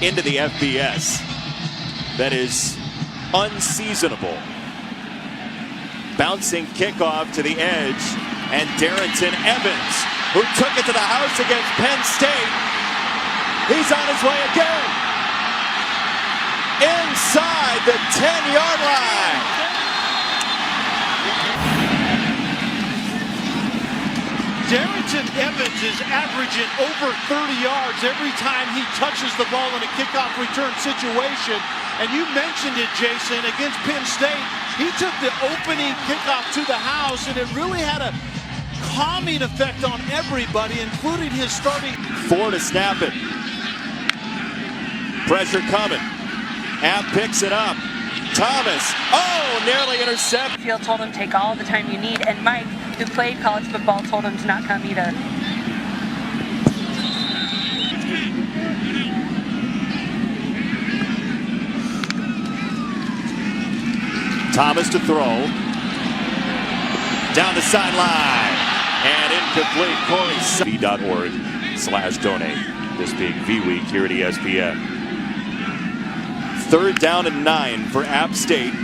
into the FBS that is unseasonable. Bouncing kickoff to the edge, and Darrynton Evans, who took it to the house against Penn State, he's on his way again. Inside the 10-yard line. Darrynton Evans is averaging over 30 yards every time he touches the ball in a kickoff return situation. And you mentioned it, Jason, against Penn State. He took the opening kickoff to the house, and it really had a calming effect on everybody, including his starting. 4 to snap it. Pressure coming. App picks it up. Thomas, nearly intercepted. Field told him take all the time you need, and Mike, who played college football, told him to not come either. Thomas to throw. Down the sideline. And incomplete. Corey.org/donate. This being V Week here at ESPN. 3rd down and 9 for App State.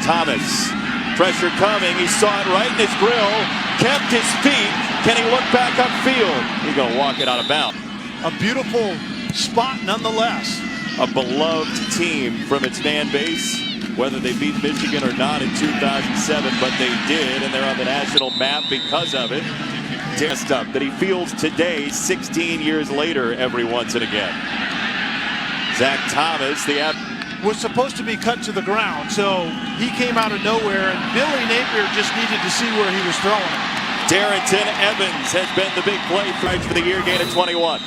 Thomas, pressure coming. He saw it right in his grill. Kept his feet. Can he look back upfield? He's going to walk it out of bounds. A beautiful spot nonetheless. A beloved team from its fan base, whether they beat Michigan or not in 2007, but they did, and they're on the national map because of it. Stuff that he feels today, 16 years later, every once and again. Zach Thomas, was supposed to be cut to the ground, so he came out of nowhere, and Billy Napier just needed to see where he was throwing it. Darrynton Evans has been the big play for the year, gain of 21.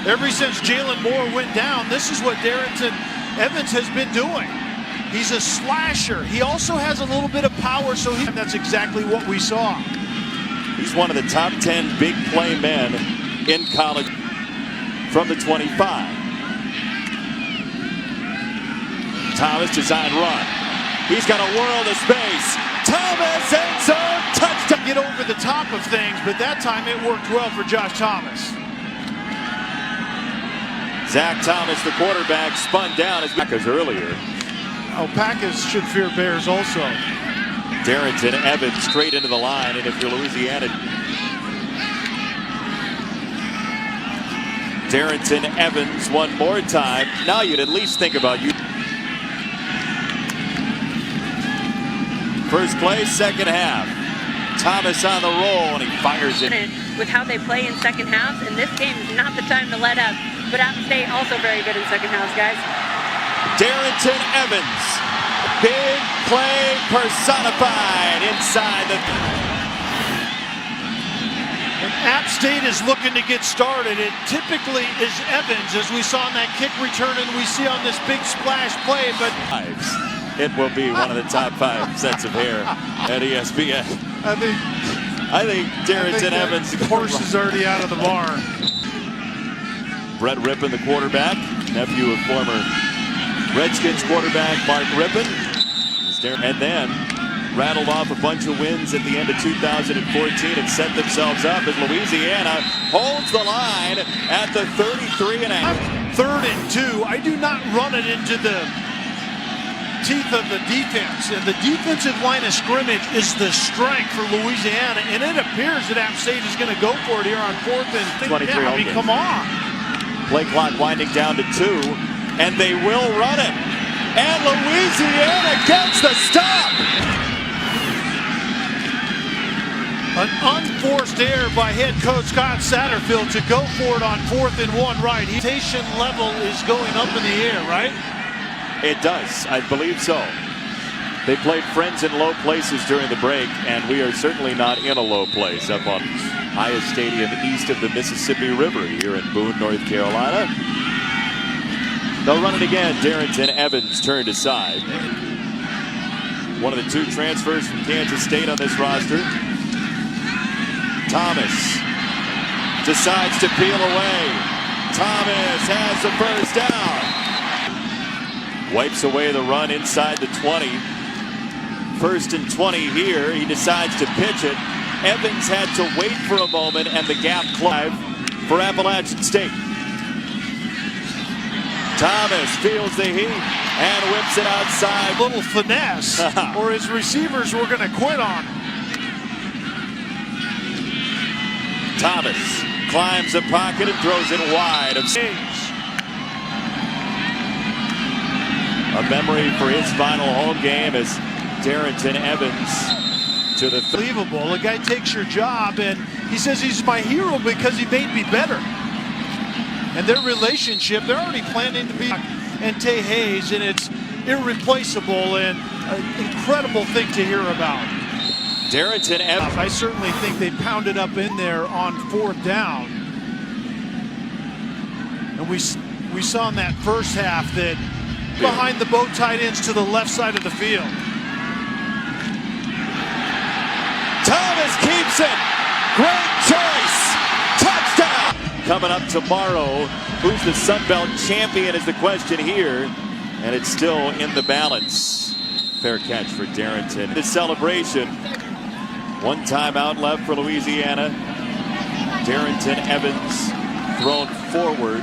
Ever since Jalen Moore went down, this is what Darrynton Evans has been doing. He's a slasher. He also has a little bit of power, so that's exactly what we saw. He's one of the top 10 big play men in college from the 25. Thomas design run. He's got a world of space. Thomas ends zone touchdown. Get over the top of things, but that time it worked well for Josh Thomas. Zach Thomas, the quarterback, spun down as Packers earlier. Packers should fear Bears also. Darrynton Evans straight into the line, and if you're Louisiana, Darrynton Evans one more time. Now you'd at least think about you. First play, second half. Thomas on the roll, and he fires it. With how they play in second halves, and this game is not the time to let up. But App State also very good in second halves, guys. Darrynton Evans, big play personified inside the. And App State is looking to get started. It typically is Evans, as we saw in that kick return, and we see on this big splash play. But it will be one of the top 5 sets of hair at ESPN. I think Darrynton Evans. The horse is already out of the barn. Brett Rippon, the quarterback, nephew of former Redskins quarterback Mark Rippon. And then rattled off a bunch of wins at the end of 2014 and set themselves up as Louisiana holds the line at the 33.5. 3rd and 2. I do not run it into the teeth of the defense, and the defensive line of scrimmage is the strength for Louisiana, and it appears that App State is going to go for it here on 4th and 23. Come on. Play clock winding down to 2, and they will run it. And Louisiana gets the stop. An unforced error by head coach Scott Satterfield to go for it on 4th and 1 right. Rotation level is going up in the air, right? It does, I believe so. They played friends in low places during the break, and we are certainly not in a low place up on highest stadium east of the Mississippi River here in Boone, North Carolina. They'll run it again. Darrynton Evans turned aside. One of the 2 transfers from Kansas State on this roster. Thomas decides to peel away. Thomas has the first down. Wipes away the run inside the 20. 1st and 20 here. He decides to pitch it. Evans had to wait for a moment, and the gap closed for Appalachian State. Thomas feels the heat and whips it outside. A little finesse, or his receivers were going to quit on him. Thomas climbs the pocket and throws it wide. A memory for his final home game as Darrynton Evans to the Unbelievable. The guy takes your job and he says he's my hero because he made me better. And their relationship, they're already planning to be and Tay Hayes, and it's irreplaceable and an incredible thing to hear about. Darrynton Evans. I certainly think they pounded up in there on 4th down. And we saw in that first half that behind the bow tight ends to the left side of the field. Thomas keeps it. Great choice. Touchdown. Coming up tomorrow, who's the Sun Belt champion is the question here. And it's still in the balance. Fair catch for Darrynton. The celebration. One timeout left for Louisiana. Darrynton Evans thrown forward.